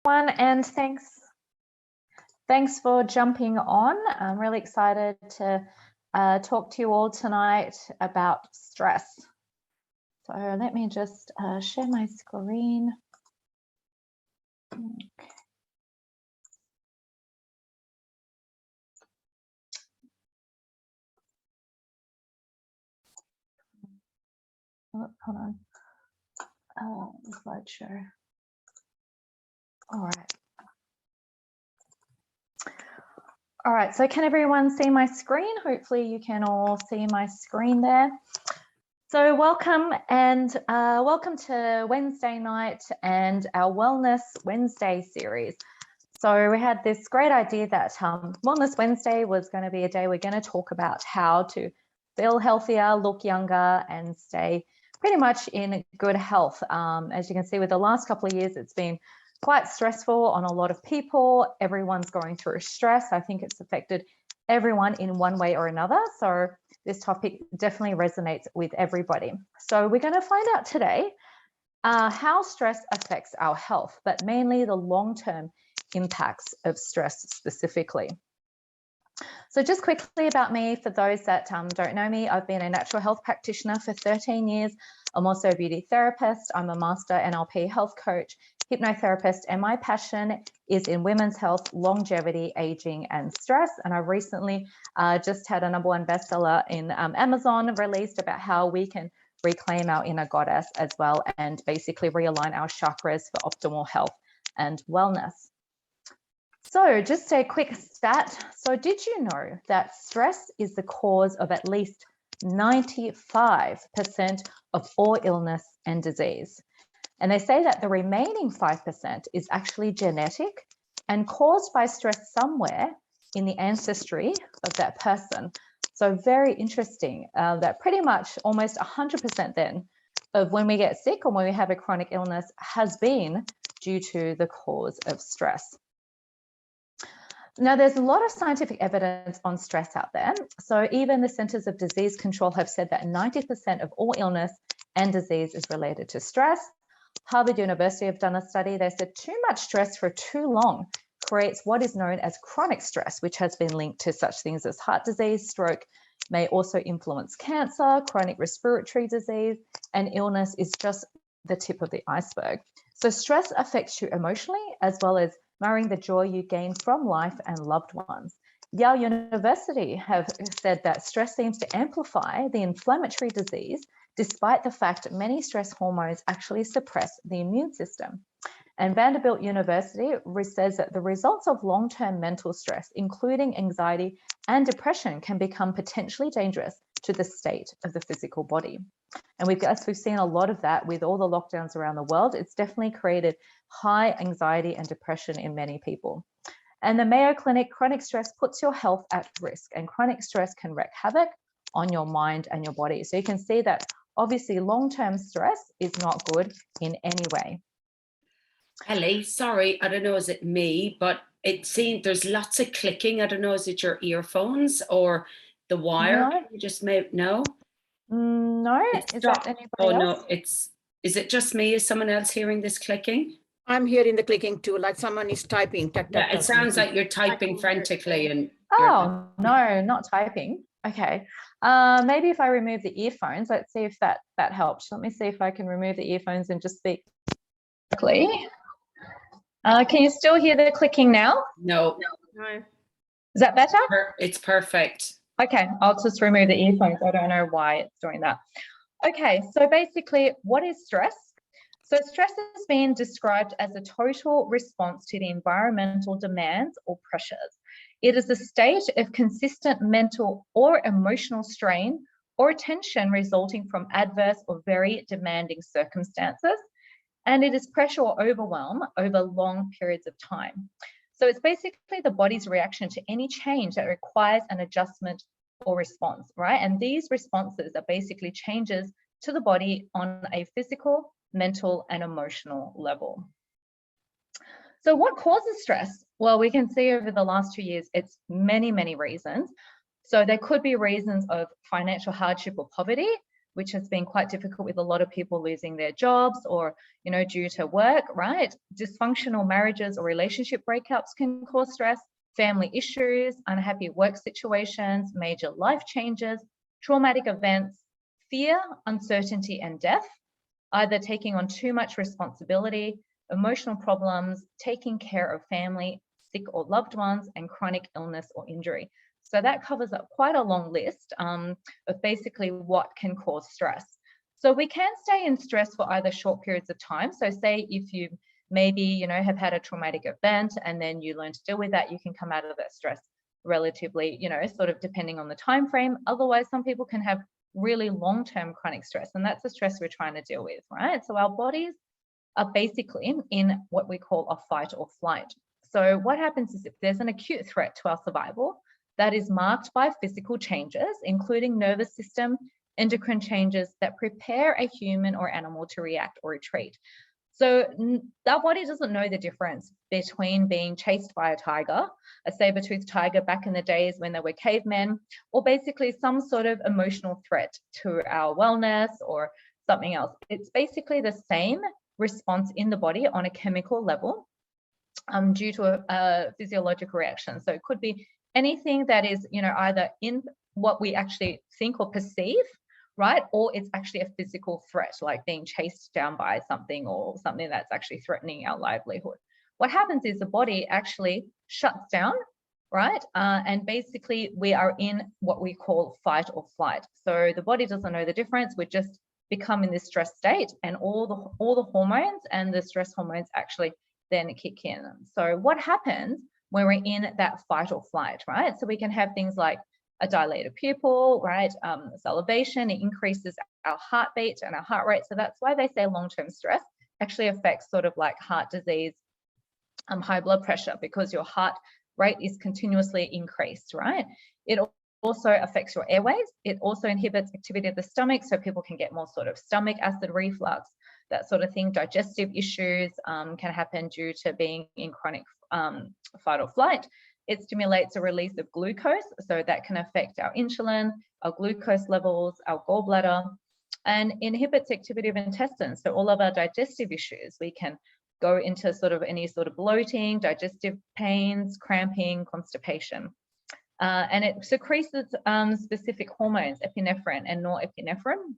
Everyone, and thanks for jumping on. I'm really excited to talk to you all tonight about stress. So let me just share my screen. Oh, hold on. Slideshow. All right. All right, so can everyone see my screen? Hopefully you can all see my screen there. So welcome to Wednesday night and our Wellness Wednesday series. So we had this great idea that Wellness Wednesday was going to be a day we're going to talk about how to feel healthier, look younger, and stay pretty much in good health. As you can see, with the last couple of years, it's been quite stressful on a lot of people. Everyone's going through stress. I think it's affected everyone in one way or another. So this topic definitely resonates with everybody. So we're going to find out today how stress affects our health, but mainly the long-term impacts of stress specifically. So just quickly about me, for those that don't know me, I've been a natural health practitioner for 13 years. I'm also a beauty therapist. I'm a master NLP health coach, hypnotherapist, and my passion is in women's health, longevity, aging, and stress. And I recently just had a #1 bestseller in Amazon released about how we can reclaim our inner goddess as well and basically realign our chakras for optimal health and wellness. So just a quick stat. So did you know that stress is the cause of at least 95% of all illness and disease? And they say that the remaining 5% is actually genetic and caused by stress somewhere in the ancestry of that person. So very interesting that pretty much almost 100% then of when we get sick or when we have a chronic illness has been due to the cause of stress. Now, there's a lot of scientific evidence on stress out there. So even the Centers of Disease Control have said that 90% of all illness and disease is related to stress. Harvard University have done a study. They said too much stress for too long creates what is known as chronic stress, which has been linked to such things as heart disease, stroke, may also influence cancer, chronic respiratory disease, and illness is just the tip of the iceberg. So stress affects you emotionally as well as marring the joy you gain from life and loved ones. Yale University have said that stress seems to amplify the inflammatory disease, despite the fact that many stress hormones actually suppress the immune system. And Vanderbilt University says that the results of long-term mental stress, including anxiety and depression, can become potentially dangerous to the state of the physical body. And we've seen a lot of that with all the lockdowns around the world. It's definitely created high anxiety and depression in many people. And the Mayo Clinic, chronic stress puts your health at risk, and chronic stress can wreak havoc on your mind and your body. So you can see that obviously long-term stress is not good in any way. Ellie, sorry, I don't know, is it me, but it seems there's lots of clicking. I don't know, is it your earphones or the wire? No. You just may no. No, is that anybody else? No, is it just me? Is someone else hearing this clicking? I'm hearing the clicking too, like someone is typing. Yeah, it sounds like you're typing frantically. And oh, no, not typing. Okay. Maybe if I remove the earphones, let's see if that helps. Let me see if I can remove the earphones and just speak quickly. Can you still hear the clicking now? No. Is that better? It's perfect. Okay, I'll just remove the earphones. I don't know why it's doing that. Okay, so basically, what is stress? So stress has been described as a total response to the environmental demands or pressures. It is a state of consistent mental or emotional strain or tension resulting from adverse or very demanding circumstances. And it is pressure or overwhelm over long periods of time. So it's basically the body's reaction to any change that requires an adjustment or response, right? And these responses are basically changes to the body on a physical, mental, and emotional level. So what causes stress? Well, we can see over the last 2 years, it's many, many reasons. So there could be reasons of financial hardship or poverty, which has been quite difficult with a lot of people losing their jobs or, you know, due to work, right? Dysfunctional marriages or relationship breakups can cause stress, family issues, unhappy work situations, major life changes, traumatic events, fear, uncertainty, and death, either taking on too much responsibility, emotional problems, taking care of family, sick or loved ones, and chronic illness or injury. So that covers up quite a long list of basically what can cause stress. So we can stay in stress for either short periods of time. So say if you maybe, you know, have had a traumatic event and then you learn to deal with that, you can come out of that stress relatively, you know, sort of depending on the time frame. Otherwise, some people can have really long-term chronic stress, and that's the stress we're trying to deal with, right? So our bodies are basically in what we call a fight or flight. So what happens is if there's an acute threat to our survival that is marked by physical changes, including nervous system, endocrine changes that prepare a human or animal to react or retreat. So our body doesn't know the difference between being chased by a tiger, a saber-toothed tiger back in the days when they were cavemen, or basically some sort of emotional threat to our wellness or something else. It's basically the same response in the body on a chemical level due to a physiological reaction. So it could be anything that is, you know, either in what we actually think or perceive, right? Or it's actually a physical threat, like being chased down by something or something that's actually threatening our livelihood. What happens is the body actually shuts down, right? And basically we are in what we call fight or flight. So the body doesn't know the difference. We just become in this stress state, and all the hormones and the stress hormones actually then kick in. So what happens when we're in that fight or flight, right? So we can have things like a dilated pupil, right? Salivation, it increases our heartbeat and our heart rate. So that's why they say long-term stress actually affects sort of like heart disease, high blood pressure, because your heart rate is continuously increased, right? It also affects your airways. It also inhibits activity of the stomach, so people can get more sort of stomach acid reflux, that sort of thing. Digestive issues can happen due to being in chronic fight or flight. It stimulates a release of glucose, so that can affect our insulin, our glucose levels, our gallbladder, and inhibits activity of intestines. So all of our digestive issues, we can go into sort of any sort of bloating, digestive pains, cramping, constipation. And it secretes specific hormones, epinephrine and norepinephrine.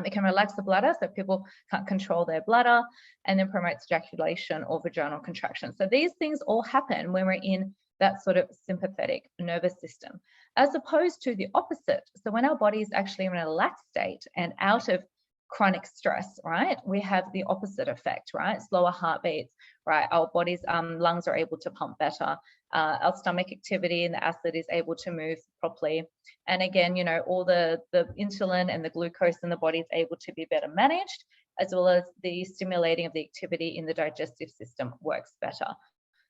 It can relax the bladder, so people can't control their bladder, and then promotes ejaculation or vaginal contraction. So these things all happen when we're in that sort of sympathetic nervous system, as opposed to the opposite. So when our body is actually in a relaxed state and out of chronic stress, right, we have the opposite effect, right? Slower heartbeats, right? Our body's lungs are able to pump better. Our stomach activity and the acid is able to move properly. And again, you know, all the insulin and the glucose in the body is able to be better managed, as well as the stimulating of the activity in the digestive system works better.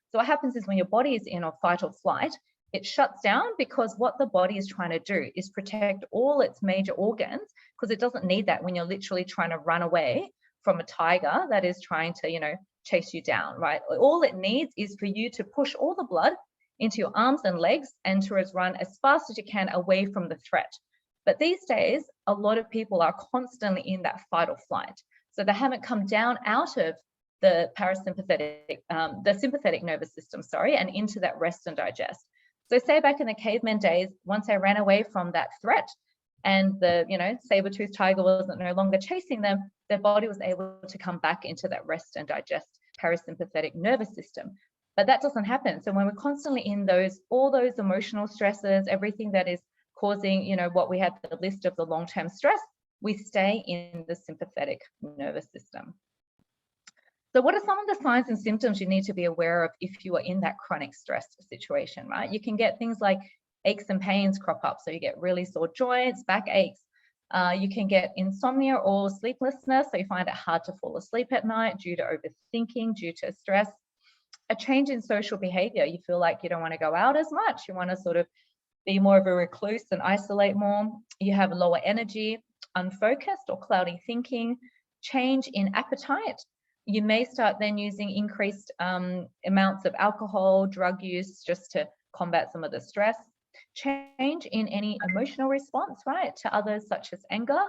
So what happens is when your body is in a fight or flight, it shuts down, because what the body is trying to do is protect all its major organs, because it doesn't need that when you're literally trying to run away from a tiger that is trying to, you know, chase you down, right? All it needs is for you to push all the blood into your arms and legs and to run as fast as you can away from the threat. But these days, a lot of people are constantly in that fight or flight. So they haven't come down out of the parasympathetic, the sympathetic nervous system, sorry, and into that rest and digest. So say back in the caveman days, once they ran away from that threat and the, you know, saber-toothed tiger wasn't no longer chasing them, their body was able to come back into that rest and digest parasympathetic nervous system. But that doesn't happen. So when we're constantly in all those emotional stresses, everything that is causing, you know, what we had the list of the long-term stress, we stay in the sympathetic nervous system. So what are some of the signs and symptoms you need to be aware of if you are in that chronic stress situation, right? You can get things like aches and pains crop up. So you get really sore joints, back aches. You can get insomnia or sleeplessness. So you find it hard to fall asleep at night due to overthinking, due to stress. A change in social behavior. You feel like you don't want to go out as much. You want to sort of be more of a recluse and isolate more. You have lower energy, unfocused or cloudy thinking, change in appetite. You may start then using increased amounts of alcohol, drug use, just to combat some of the stress. Change in any emotional response, right, to others, such as anger,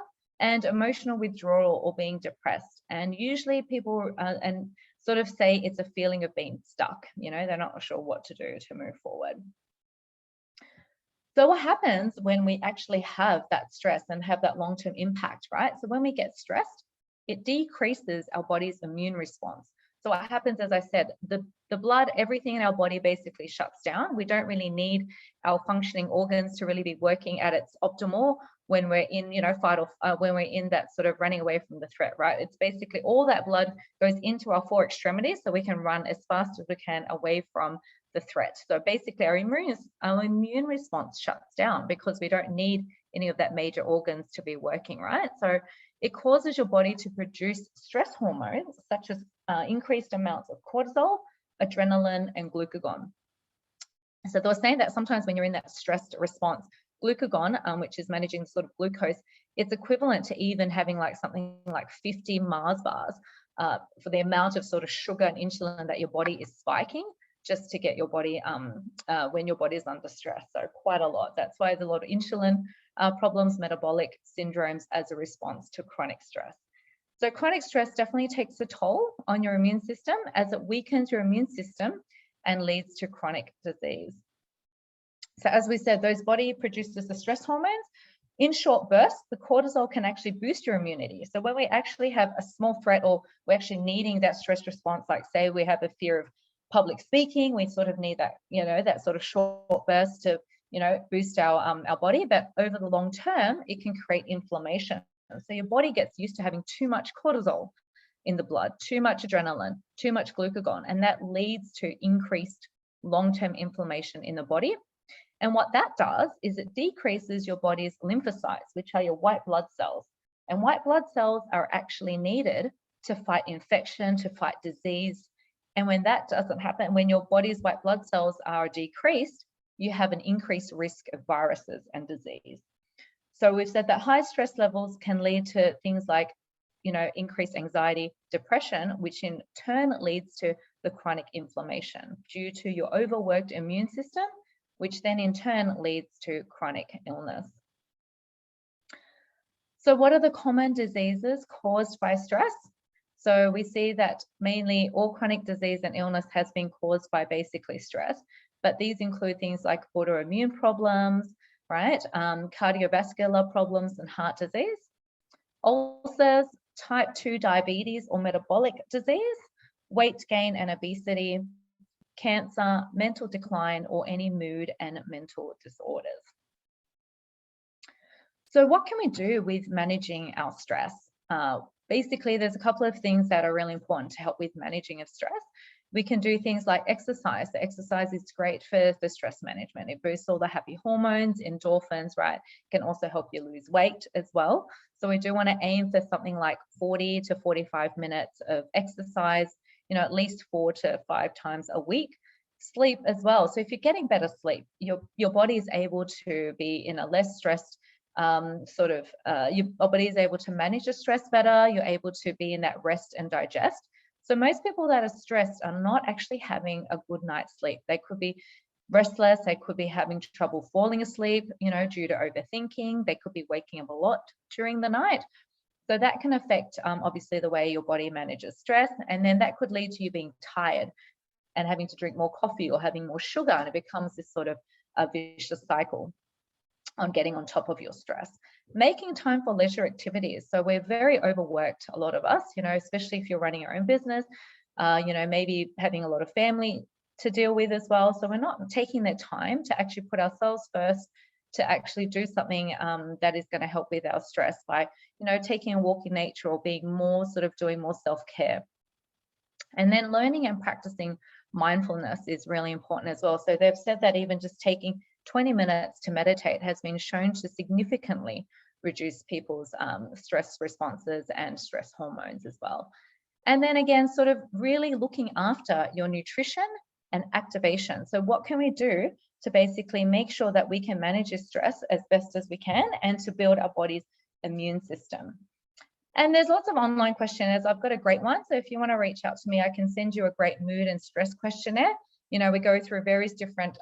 and emotional withdrawal or being depressed. And usually people and sort of say it's a feeling of being stuck, they're not sure what to do to move forward. So what happens when we actually have that stress and have that long-term impact, right? So when we get stressed, it decreases our body's immune response. So what happens, as I said, the blood, everything in our body basically shuts down. We don't really need our functioning organs to really be working at its optimal when we're in, fight or when we're in that sort of running away from the threat, right? It's basically all that blood goes into our 4 extremities so we can run as fast as we can away from the threat. So basically our immune response shuts down because we don't need any of that major organs to be working, right? So it causes your body to produce stress hormones such as increased amounts of cortisol, adrenaline, and glucagon. So they were saying that sometimes when you're in that stressed response, glucagon, which is managing sort of glucose, it's equivalent to even having like something like 50 Mars bars for the amount of sort of sugar and insulin that your body is spiking just to get your body when your body is under stress. So quite a lot. That's why there's a lot of insulin problems, metabolic syndromes as a response to chronic stress. So chronic stress definitely takes a toll on your immune system as it weakens your immune system and leads to chronic disease. So as we said, those body produces the stress hormones. In short bursts, the cortisol can actually boost your immunity. So when we actually have a small threat or we're actually needing that stress response, like say we have a fear of public speaking, we sort of need that, that sort of short burst to, boost our body. But over the long term, it can create inflammation. So your body gets used to having too much cortisol in the blood, too much adrenaline, too much glucagon, and that leads to increased long-term inflammation in the body. And what that does is it decreases your body's lymphocytes, which are your white blood cells. And white blood cells are actually needed to fight infection, to fight disease. And when that doesn't happen, when your body's white blood cells are decreased, you have an increased risk of viruses and disease. So we've said that high stress levels can lead to things like, increased anxiety, depression, which in turn leads to the chronic inflammation due to your overworked immune system, which then in turn leads to chronic illness. So what are the common diseases caused by stress? So we see that mainly all chronic disease and illness has been caused by basically stress, but these include things like autoimmune problems, right? Cardiovascular problems and heart disease, ulcers, type 2 diabetes or metabolic disease, weight gain and obesity, cancer, mental decline, or any mood and mental disorders. So what can we do with managing our stress? Basically, there's a couple of things that are really important to help with managing of stress. We can do things like exercise. So exercise is great for stress management. It boosts all the happy hormones, endorphins, right? It can also help you lose weight as well. So we do want to aim for something like 40 to 45 minutes of exercise, at least 4 to 5 times a week. Sleep as well. So if you're getting better sleep, your body is able to be in a less stressed your body is able to manage the stress better. You're able to be in that rest and digest. So most people that are stressed are not actually having a good night's sleep. They could be restless. They could be having trouble falling asleep, due to overthinking. They could be waking up a lot during the night. So that can affect, obviously, the way your body manages stress. And then that could lead to you being tired and having to drink more coffee or having more sugar. And it becomes this sort of a vicious cycle on getting on top of your stress. Making time for leisure activities. So we're very overworked, a lot of us, especially if you're running your own business, maybe having a lot of family to deal with as well. So we're not taking the time to actually put ourselves first, to actually do something that is going to help with our stress by, taking a walk in nature or being more sort of doing more self-care. And then learning and practicing mindfulness is really important as well. So they've said that even just taking 20 minutes to meditate has been shown to significantly reduce people's stress responses and stress hormones as well. And then again, sort of really looking after your nutrition and activation. So what can we do to basically make sure that we can manage your stress as best as we can and to build our body's immune system? And there's lots of online questionnaires. I've got a great one. So if you want to reach out to me, I can send you a great mood and stress questionnaire. We go through various different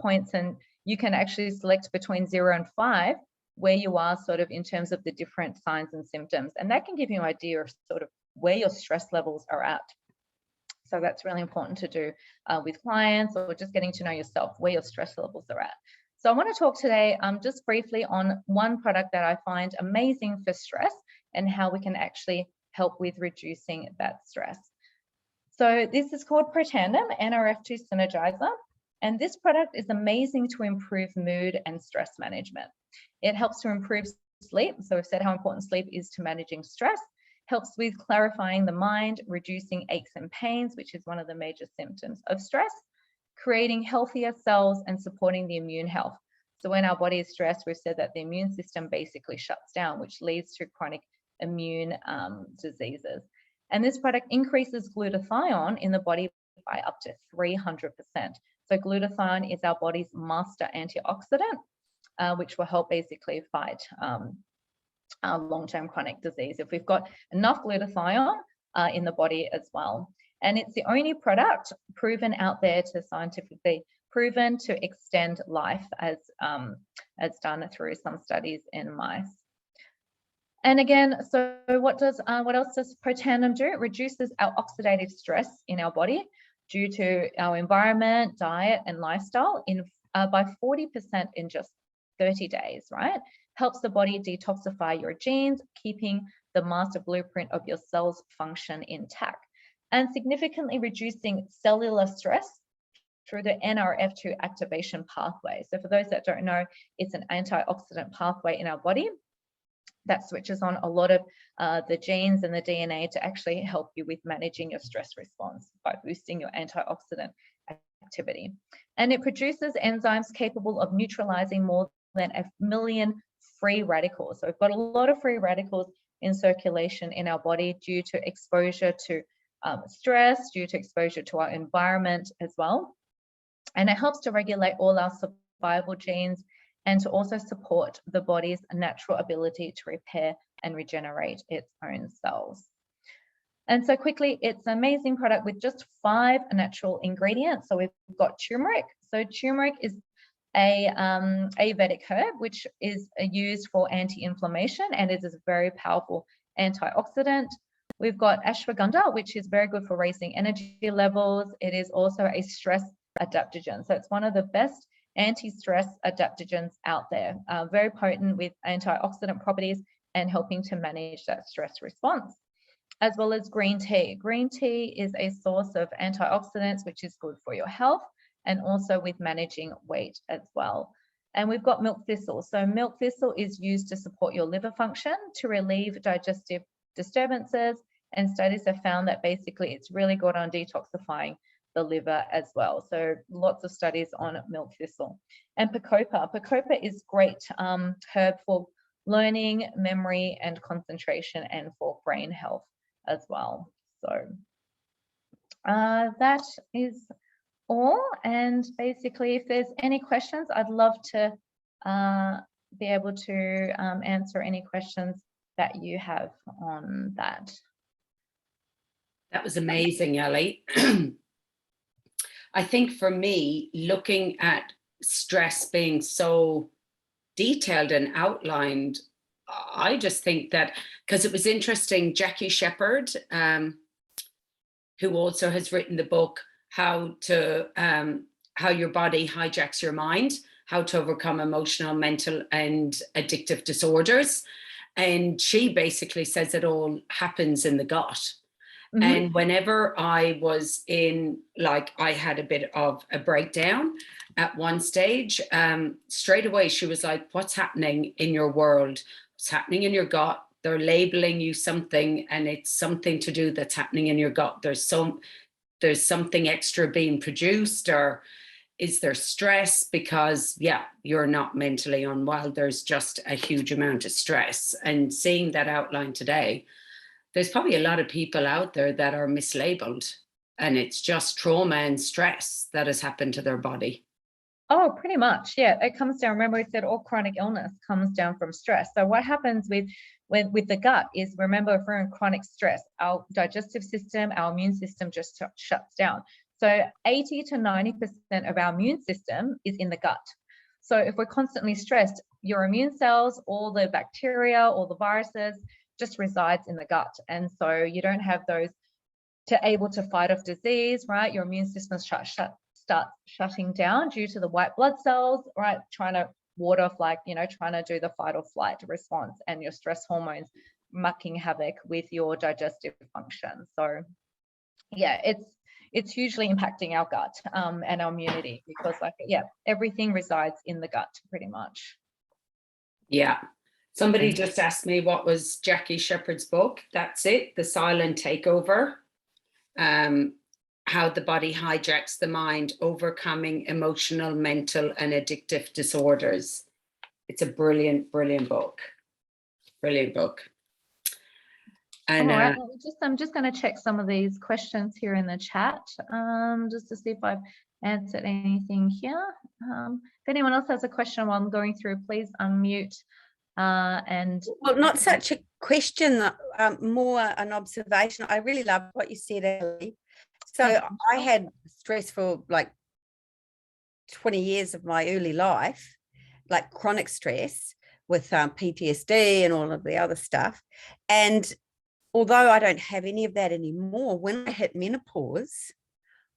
points, and you can actually select between 0 and 5 where you are sort of in terms of the different signs and symptoms. And that can give you an idea of sort of where your stress levels are at. So that's really important to do with clients, or just getting to know yourself, where your stress levels are at. So I want to talk today just briefly on one product that I find amazing for stress and how we can actually help with reducing that stress. So this is called Protandim NRF2 Synergizer. And this product is amazing to improve mood and stress management. It helps to improve sleep. So we've said how important sleep is to managing stress. Helps with clarifying the mind, reducing aches and pains, which is one of the major symptoms of stress, creating healthier cells and supporting the immune health. So when our body is stressed, we've said that the immune system basically shuts down, which leads to chronic immune diseases. And this product increases glutathione in the body by up to 300%. So glutathione is our body's master antioxidant, which will help basically fight long-term chronic disease if we've got enough glutathione in the body as well. And it's the only product proven out there to scientifically proven to extend life, as done through some studies in mice. And again, so what else does Protandim do? It reduces our oxidative stress in our body due to our environment, diet, and lifestyle by 40% in just 30 days, right? Helps the body detoxify your genes, keeping the master blueprint of your cells function intact, and significantly reducing cellular stress through the NRF2 activation pathway. So for those that don't know, it's an antioxidant pathway in our body that switches on a lot of the genes and the DNA to actually help you with managing your stress response by boosting your antioxidant activity. And it produces enzymes capable of neutralizing more than 1 million free radicals. So we've got a lot of free radicals in circulation in our body due to exposure to stress, due to exposure to our environment as well. And it helps to regulate all our survival genes and to also support the body's natural ability to repair and regenerate its own cells. And so quickly, it's an amazing product with just 5 natural ingredients. So we've got turmeric. So turmeric is a Ayurvedic herb, which is used for anti-inflammation, and it is a very powerful antioxidant. We've got ashwagandha, which is very good for raising energy levels. It is also a stress adaptogen. So it's one of the best anti-stress adaptogens out there, very potent with antioxidant properties and helping to manage that stress response. As well as green tea. Green tea is a source of antioxidants, which is good for your health and also with managing weight as well. And we've got milk thistle. So milk thistle is used to support your liver function, to relieve digestive disturbances, and studies have found that basically it's really good on detoxifying the liver as well. So lots of studies on milk thistle. And bacopa. Bacopa is great herb for learning, memory, and concentration, and for brain health as well. So that is all. And basically, if there's any questions, I'd love to be able to answer any questions that you have on that. That was amazing, Ellie. I think for me, looking at stress being so detailed and outlined, I just think that, because it was interesting, Jackie Shepherd, who also has written the book, how your body hijacks your mind, how to overcome emotional, mental, and addictive disorders. And she basically says it all happens in the gut. Mm-hmm. And whenever I was in, like, I had a bit of a breakdown at one stage, straight away she was like, what's happening in your world? What's happening in your gut? They're labeling you something, and it's something to do that's happening in your gut. There's something extra being produced, or is there stress? Because you're not mentally unwell. There's just a huge amount of stress. And seeing that outline today, there's probably a lot of people out there that are mislabeled, and it's just trauma and stress that has happened to their body. Oh, pretty much. Yeah, it comes down. Remember, we said all chronic illness comes down from stress. So what happens with the gut is, remember, if we're in chronic stress, our digestive system, our immune system just shuts down. So 80 to 90% of our immune system is in the gut. So if we're constantly stressed, your immune cells, all the bacteria, all the viruses just resides in the gut. And so you don't have those to able to fight off disease, right? Your immune system starts shutting down due to the white blood cells, right? Trying to ward off, like, trying to do the fight or flight response, and your stress hormones mucking havoc with your digestive function. So yeah, it's hugely impacting our gut and our immunity, because everything resides in the gut pretty much. Yeah. Somebody just asked me what was Jackie Shepherd's book. That's it, The Silent Takeover. How the body hijacks the mind, overcoming emotional, mental, and addictive disorders. It's a brilliant, brilliant book. Brilliant book. And all right, I'm just going to check some of these questions here in the chat, just to see if I've answered anything here. If anyone else has a question while I'm going through, please unmute. Well, not such a question, more an observation. I really love what you said, Eli. So I had stress for like 20 years of my early life, like chronic stress with PTSD and all of the other stuff. And although I don't have any of that anymore, when I hit menopause,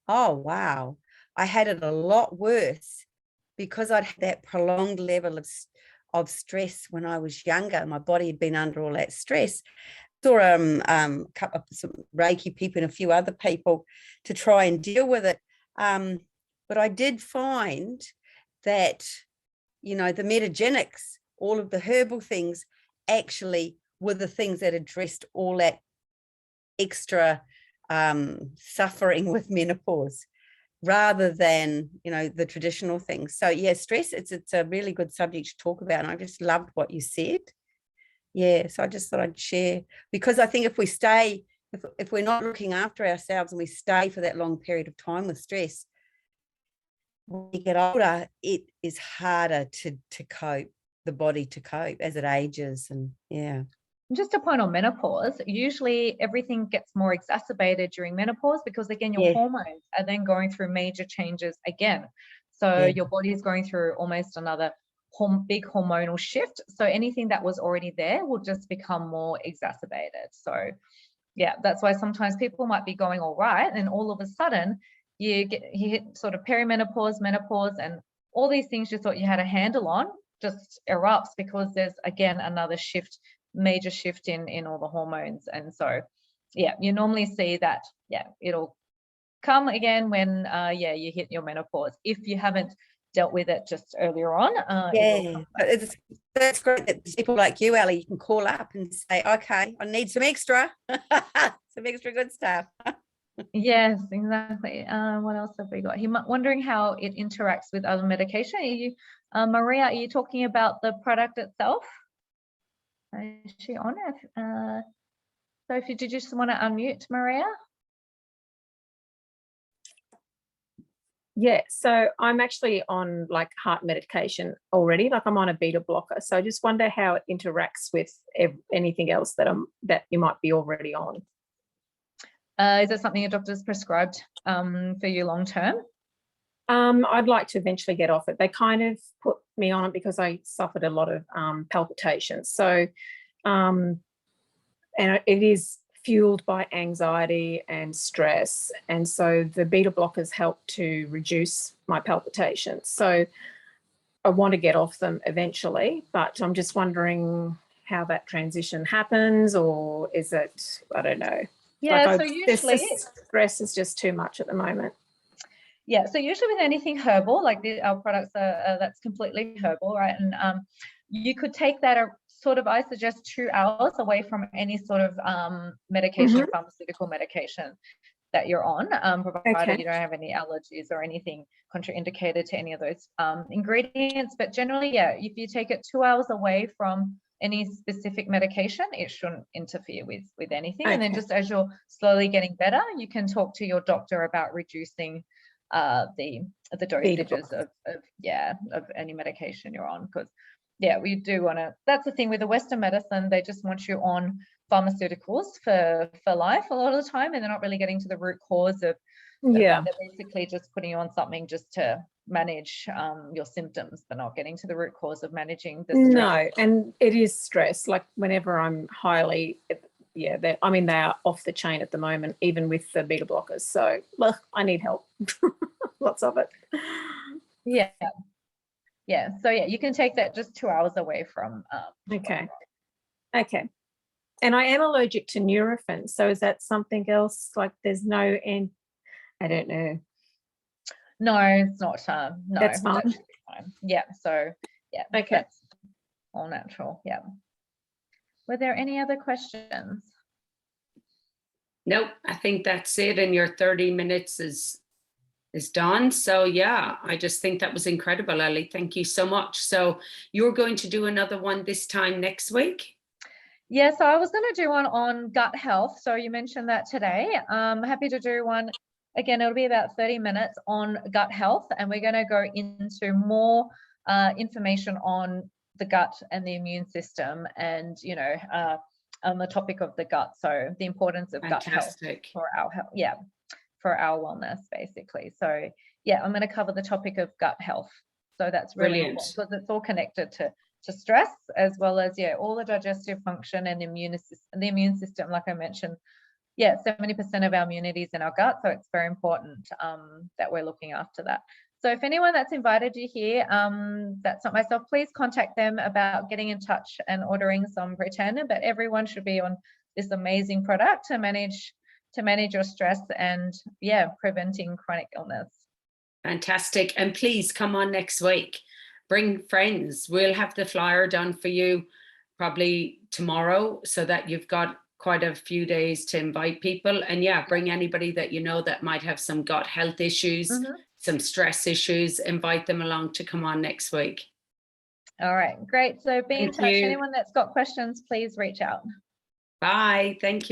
oh, wow, I had it a lot worse because I'd had that prolonged level of stress when I was younger. My body had been under all that stress. Saw couple of some Reiki people and a few other people to try and deal with it. But I did find that, the metagenics, all of the herbal things, actually were the things that addressed all that extra suffering with menopause, rather than, the traditional things. So yeah, stress, it's a really good subject to talk about. And I just loved what you said. Yeah, so I just thought I'd share, because I think if we stay, if we're not looking after ourselves and we stay for that long period of time with stress, when we get older, it is harder to cope, the body to cope as it ages. And yeah. Just a point on menopause, usually everything gets more exacerbated during menopause, because again, your hormones are then going through major changes again. So your body is going through almost another big hormonal shift. So anything that was already there will just become more exacerbated. So yeah, that's why sometimes people might be going all right, and all of a sudden you hit sort of perimenopause, menopause, and all these things you thought you had a handle on just erupts, because there's again another shift, major shift in all the hormones. And so yeah, you normally see that it'll come again when you hit your menopause, if you haven't dealt with it just earlier on. That's great that people like you, Eli, you can call up and say, okay, I need some extra some extra good stuff. Yes, exactly. What else have we got? He's wondering how it interacts with other medication. Are you Maria, are you talking about the product itself? Is she on it? So if you did just want to unmute, Maria? Yeah, so I'm actually on like heart medication already, like I'm on a beta blocker. So I just wonder how it interacts with anything else that you might be already on. Is it something your doctor's prescribed for you long term? I'd like to eventually get off it. They kind of put me on it because I suffered a lot of palpitations. So, and it is fueled by anxiety and stress. And so the beta blockers help to reduce my palpitations. So I want to get off them eventually, but I'm just wondering how that transition happens, or is it, I don't know. Yeah, like so usually stress is just too much at the moment. Yeah, so usually with anything herbal, like our products are that's completely herbal, right? And you could take that sort of, I suggest 2 hours away from any sort of medication or pharmaceutical medication that you're on, provided you don't have any allergies or anything contraindicated to any of those ingredients. But generally, yeah, if you take it 2 hours away from any specific medication, it shouldn't interfere with anything. And then just as you're slowly getting better, you can talk to your doctor about reducing the dosages of any medication you're on, because we do want to, that's the thing with the Western medicine, they just want you on pharmaceuticals for life a lot of the time, and they're not really getting to the root cause of Yeah. They're basically just putting you on something just to manage your symptoms, but not getting to the root cause of managing the stress. No, and it is stress. Like whenever I'm highly, yeah, they are off the chain at the moment, even with the beta blockers. So, well, I need help. Lots of it. Yeah. Yeah. So yeah, you can take that just 2 hours away from. Okay. Okay. And I am allergic to Nurofen. So is that something else? Like there's no, and I don't know. No, it's not. No, That's fine. that should be fine. Yeah. So yeah. Okay. That's all natural. Yeah. Were there any other questions? Nope, I think that's it. And your 30 minutes is done. So yeah, I just think that was incredible, Ellie. Thank you so much. So you're going to do another one this time next week? Yeah, so I was going to do one on gut health. So you mentioned that today. I'm happy to do one. Again, it'll be about 30 minutes on gut health, and we're going to go into more information on the gut and the immune system, and on the topic of the gut. So the importance of gut health for our health, for our wellness, basically. So yeah, I'm going to cover the topic of gut health. So that's really important because it's all connected to stress, as well as all the digestive function and the immune system. Like I mentioned, 70% of our immunity is in our gut, so it's very important that we're looking after that. So if anyone that's invited you here, that's not myself, please contact them about getting in touch and ordering some Britannia. But everyone should be on this amazing product to manage your stress and preventing chronic illness. Fantastic. And please come on next week. Bring friends. We'll have the flyer done for you probably tomorrow, so that you've got quite a few days to invite people. And bring anybody that you know that might have some gut health issues, some stress issues. Invite them along to come on next week. All right, great. So be in touch. Anyone that's got questions, please reach out. Bye. Thank you.